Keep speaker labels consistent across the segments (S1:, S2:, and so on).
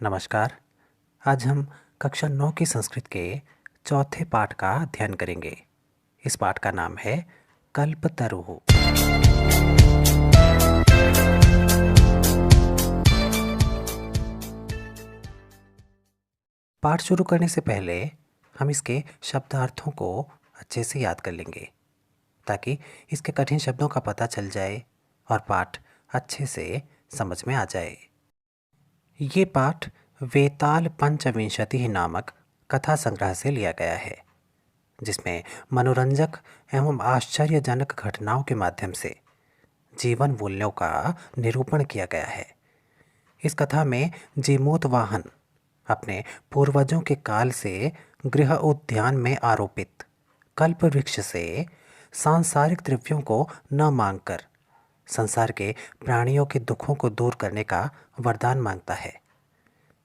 S1: नमस्कार। आज हम कक्षा 9 की संस्कृत के चौथे पाठ का अध्ययन करेंगे। इस पाठ का नाम है कल्पतरुः। पाठ शुरू करने से पहले हम इसके शब्दार्थों को अच्छे से याद कर लेंगे ताकि इसके कठिन शब्दों का पता चल जाए और पाठ अच्छे से समझ में आ जाए। ये पाठ वेताल पंचविंशति नामक कथा संग्रह से लिया गया है, जिसमें मनोरंजक एवं आश्चर्यजनक घटनाओं के माध्यम से जीवन मूल्यों का निरूपण किया गया है। इस कथा में जीमूतवाहन अपने पूर्वजों के काल से गृह उद्यान में आरोपित कल्प वृक्ष से सांसारिक द्रव्यों को न मांगकर संसार के प्राणियों के दुखों को दूर करने का वरदान मांगता है,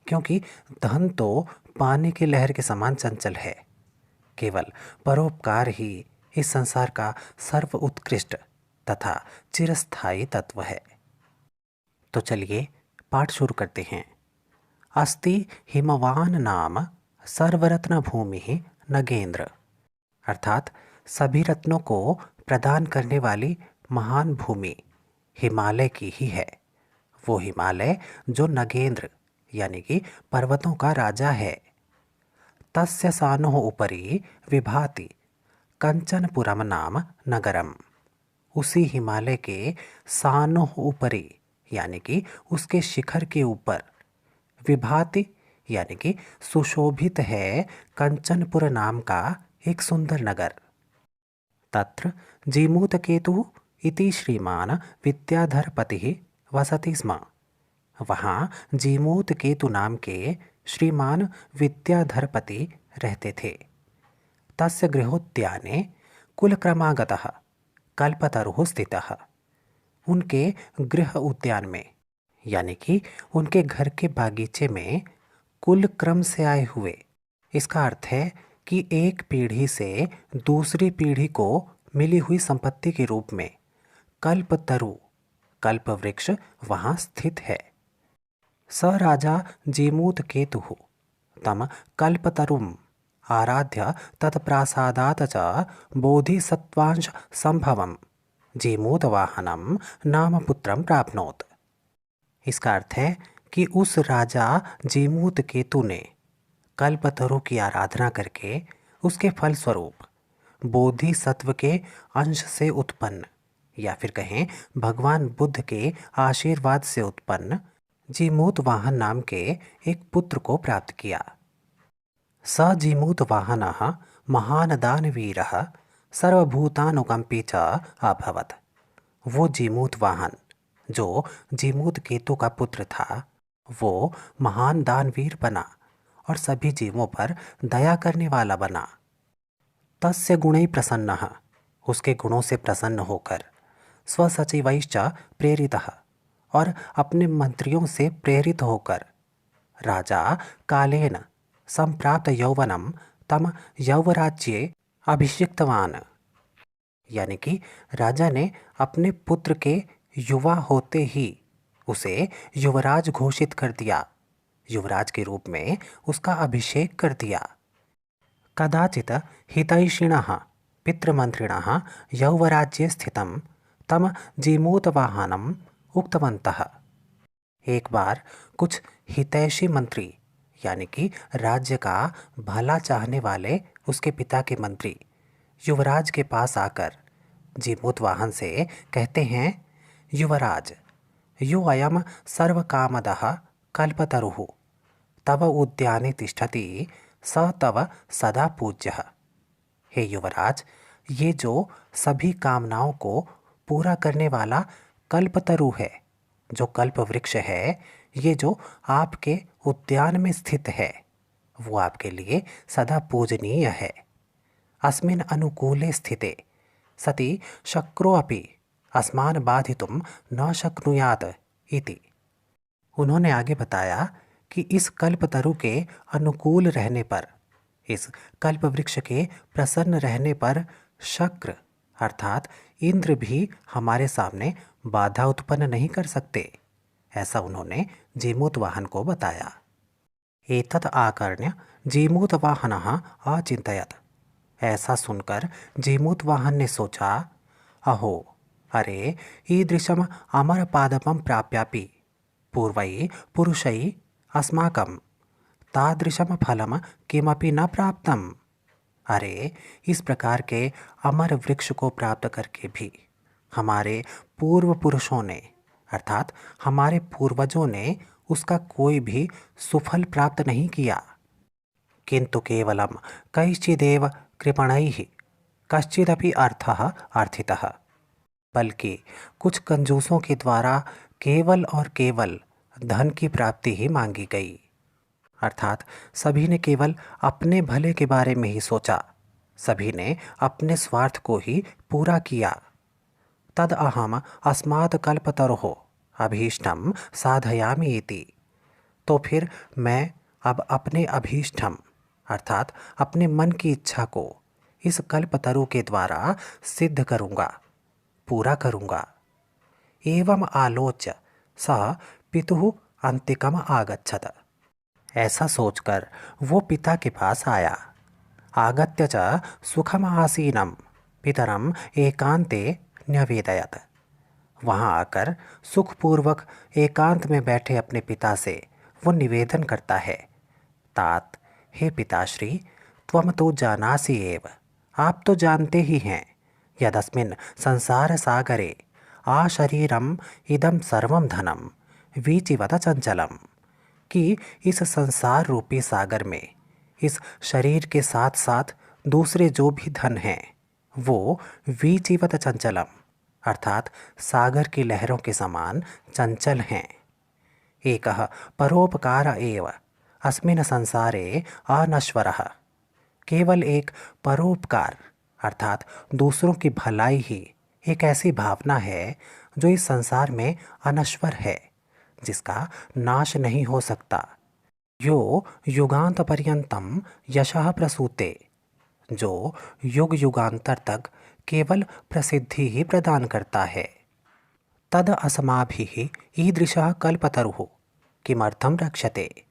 S1: क्योंकि धन तो पानी की लहर के समान चंचल है। केवल परोपकार ही इस संसार का सर्व उत्कृष्ट तथा चिरस्थायी तत्व है। तो चलिए पाठ शुरू करते हैं। अस्ति हिमवान नाम सर्वरत्न भूमि नगेंद्र, अर्थात सभी रत्नों को प्रदान करने वाली महान भूमि हिमालय की ही है। वो हिमालय जो नगेंद्र यानी कि पर्वतों का राजा है। तस्य सानोः उपरि विभाति कंचनपुरम नाम नगरम। उसी हिमालय के सानोः उपरि यानी कि उसके शिखर के ऊपर विभाति यानी कि सुशोभित है कंचनपुर नाम का एक सुंदर नगर। तत्र जीमूतकेतु इति श्रीमान विद्याधरपतिः वसति स्म। वहाँ जीमूतकेतु नाम के श्रीमान विद्याधरपति रहते थे। तस्य गृहोद्याने कुलक्रमागतः कल्पतरुः स्थितः। उनके गृह उद्यान में यानी कि उनके घर के बागीचे में कुल क्रम से आए हुए, इसका अर्थ है कि एक पीढ़ी से दूसरी पीढ़ी को मिली हुई संपत्ति के रूप में कल्पतरु कल्प वृक्ष वहाँ स्थित है। स राजा जीमूतकेतुः तम कल्पतरुम् आराध्य तत्प्रासादात् च बोधिसत्त्वांश संभवं जीमूतवाहनं नाम पुत्रं प्राप्नोत्। इसका अर्थ है कि उस राजा जीमूतकेतु ने कल्पतरु की आराधना करके उसके फलस्वरूप बोधिसत्व के अंश से उत्पन्न या फिर कहें भगवान बुद्ध के आशीर्वाद से उत्पन्न जीमूतवाहन नाम के एक पुत्र को प्राप्त किया। स जीमूतवाहनः महान दानवीरः सर्वभूतानुकंपी च अभवत्। वो जीमूतवाहन जो जीमूतकेतु का पुत्र था, वो महान दानवीर बना और सभी जीवों पर दया करने वाला बना। तस्य गुणैः प्रसन्नः, उसके गुणों से प्रसन्न होकर स्वसचिवैश्च प्रेरितः, और अपने मंत्रियों से प्रेरित होकर राजा कालेन संप्राप्त यौवनम तम यौवराज्ये अभिषिक्तवान। यानी कि राजा ने अपने पुत्र के युवा होते ही उसे युवराज घोषित कर दिया, युवराज के रूप में उसका अभिषेक कर दिया। कदाचित हितैषिणः पितृमंत्रिणः यौवराज्ये स्थितं तम जीमूतवाहनम् उक्तवन्तः। एक बार कुछ हितैषी मंत्री यानी कि राज्य का भला चाहने वाले उसके पिता के मंत्री युवराज के पास आकर जीमूतवाहन से कहते हैं, युवराज, यो अयम सर्वकामदः कल्पतरुः तव उद्याने तिष्ठति स तव सदा पूज्यः। हे युवराज, ये जो सभी कामनाओं को पूरा करने वाला कल्पतरु है, जो कल्प वृक्ष है, ये जो आपके उद्यान में स्थित है, वो आपके लिए सदा पूजनीय है। अस्मिन् अनुकूले स्थिते सति शक्रोऽपि अस्मान् बाधितुं न शक्नुयात् इति। उन्होंने आगे बताया कि इस कल्पतरु के अनुकूल रहने पर, इस कल्प वृक्ष के प्रसन्न रहने पर शक्र अर्थात इंद्र भी हमारे सामने बाधा उत्पन्न नहीं कर सकते। ऐसा उन्होंने जीमूतवाहन को बताया। एतत् आकर्ण्य जीमूतवाहनः अचिन्तयत्। ऐसा सुनकर जीमूतवाहन ने सोचा, अहो, अरे ईदृशम् अमरपादपं प्राप्यापि पूर्वैः पुरुषैः अस्माकं तादृशं फलं किमपि न प्राप्तम्। अरे, इस प्रकार के अमर वृक्ष को प्राप्त करके भी हमारे पूर्व पुरुषों ने अर्थात हमारे पूर्वजों ने उसका कोई भी सुफल प्राप्त नहीं किया। किंतु केवलम कैश्चिदेव कृपणैः कश्चिदपि अर्थः अर्थितः। बल्कि कुछ कंजूसों के द्वारा केवल और केवल धन की प्राप्ति ही मांगी गई। अर्थात सभी ने केवल अपने भले के बारे में ही सोचा, सभी ने अपने स्वार्थ को ही पूरा किया। तद अहम अस्मात् कल्पतरोः अभीष्टम साधयामि इति। तो फिर मैं अब अपने अभीष्टम अर्थात अपने मन की इच्छा को इस कल्पतरु के द्वारा सिद्ध करूँगा, पूरा करूँगा। एवं आलोच्य सः पितुः अंतिकम आगच्छत। ऐसा सोचकर वो पिता के पास आया। आगत्य च सुखम आसीनम पितरम एकांते न्यवेदयत। वहाँ आकर सुखपूर्वक एकांत में बैठे अपने पिता से वो निवेदन करता है, तात, हे पिताश्री, त्वम तो जानासि एव, आप तो जानते ही हैं, यदस्मिन् संसार सागरे आशरीरम इदम सर्वम धनम वीचिवत चंचलम, कि इस संसार रूपी सागर में इस शरीर के साथ साथ दूसरे जो भी धन हैं वो वीचिवत चंचलम अर्थात सागर की लहरों के समान चंचल हैं। एकः परोपकार एव अस्मिन् संसारे अनश्वरः। केवल एक परोपकार अर्थात दूसरों की भलाई ही एक ऐसी भावना है जो इस संसार में अनश्वर है, जिसका नाश नहीं हो सकता। यो युगांत पर्यंतम यशः प्रसूते, जो युग युगांतर तक केवल प्रसिद्धि ही प्रदान करता है। तद अस्माभिः ईदृशः कल्पतरुः किमर्थम रक्षते।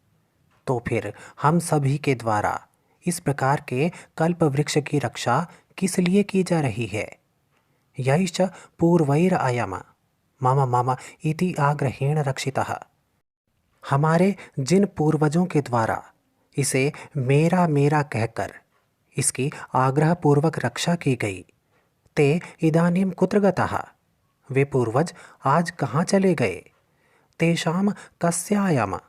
S1: तो फिर हम सभी के द्वारा इस प्रकार के कल्प वृक्ष की रक्षा किस लिए की जा रही है। यैश्च पूर्वैरअयम मम मम इति आग्रहेण रक्षितः। हमारे जिन पूर्वजों के द्वारा इसे मेरा मेरा कहकर इसकी आग्रहपूर्वक रक्षा की गई, ते इदानीं कुत्र गतः। वे पूर्वज आज कहाँ चले गए। तेषाम कस्यायम,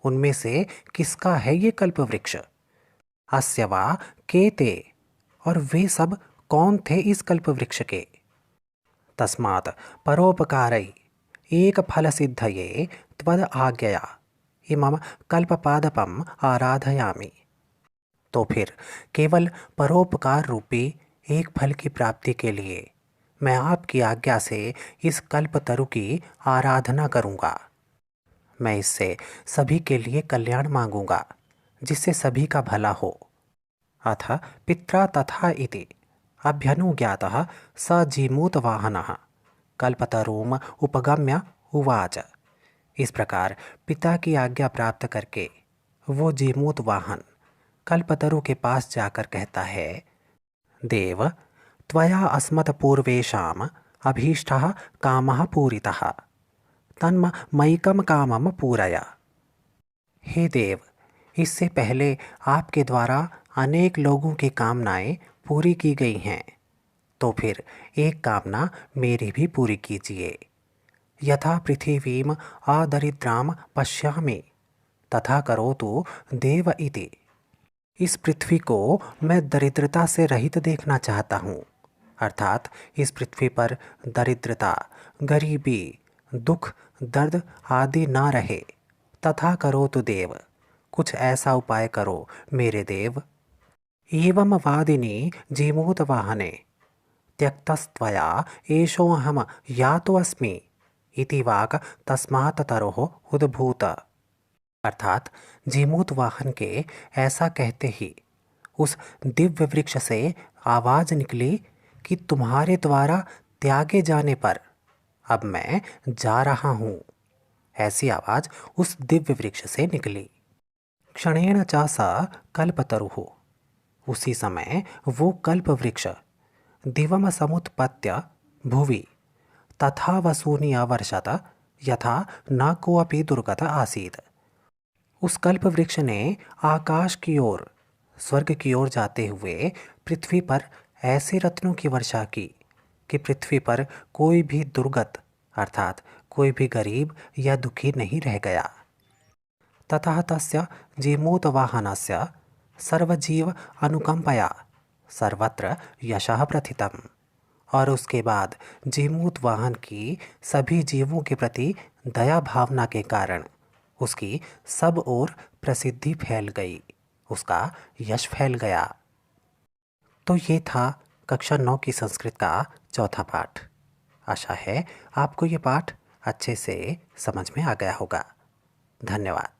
S1: उनमें से किसका है ये कल्प वृक्ष। अस्य वा के ते, और वे सब कौन थे इस कल्प वृक्ष के। तस्मात् परोपकारै एक फल सिद्धये त्वद आज्ञया इमं कल्पपादपम आराधयामि। तो फिर केवल परोपकार रूपी एक फल की प्राप्ति के लिए मैं आपकी आज्ञा से इस कल्पतरु की आराधना करूँगा। मैं इससे सभी के लिए कल्याण मांगूंगा, जिससे सभी का भला हो। अथ पित्रा तथा इति अभ्यनुज्ञातः स जीमूतवाहनः कल्पतरुम् उपगम्य उवाच। इस प्रकार पिता की आज्ञा प्राप्त करके वो जीमूतवाहन कल्पतरु के पास जाकर कहता है, देव, त्वया अस्मत् पूर्वेषाम् अभीष्टः कामः पूरितः, तन्म मयिकम कामम पूरय। हे देव, इससे पहले आपके द्वारा अनेक लोगों की कामनाएं पूरी की गई हैं, तो फिर एक कामना मेरी भी पूरी कीजिए। यथा पृथिवीम अदरिद्राम पश्यामि तथा करोतु देव इति। इस पृथ्वी को मैं दरिद्रता से रहित देखना चाहता हूँ, अर्थात इस पृथ्वी पर दरिद्रता, गरीबी, दुख, दर्द आदि ना रहे। तथा करोतु देव, कुछ ऐसा उपाय करो मेरे देव। एवं वादिनी जीमूतवाहने त्यक्तस्त्वया एषोऽहं यातोऽस्मि इति वाक् तस्मात् तरोः उद्भूत। अर्थात जीमूतवाहन के ऐसा कहते ही उस दिव्य वृक्ष से आवाज निकली कि तुम्हारे द्वारा त्यागे जाने पर अब मैं जा रहा हूँ। ऐसी आवाज उस दिव्य वृक्ष से निकली। क्षणेन च स कल्पतरुः। उसी समय वो कल्प वृक्ष दिवम समुत्पत्य भुवि तथा वसूनि अवर्षत यथा न कोऽपि दुर्गत आसीत्। उस कल्प वृक्ष ने आकाश की ओर, स्वर्ग की ओर जाते हुए पृथ्वी पर ऐसे रत्नों की वर्षा की कि पृथ्वी पर कोई भी दुर्गत अर्थात कोई भी गरीब या दुखी नहीं रह गया। ततः तस्य जीमूतवाहनस्य सर्वजीव अनुकंपया सर्वत्र यशः प्रथितम्। और उसके बाद जीमूत वाहन की सभी जीवों के प्रति दया भावना के कारण उसकी सब ओर प्रसिद्धि फैल गई, उसका यश फैल गया। तो ये था कक्षा 9 की संस्कृत का चौथा पाठ। आशा है आपको ये पाठ अच्छे से समझ में आ गया होगा। धन्यवाद।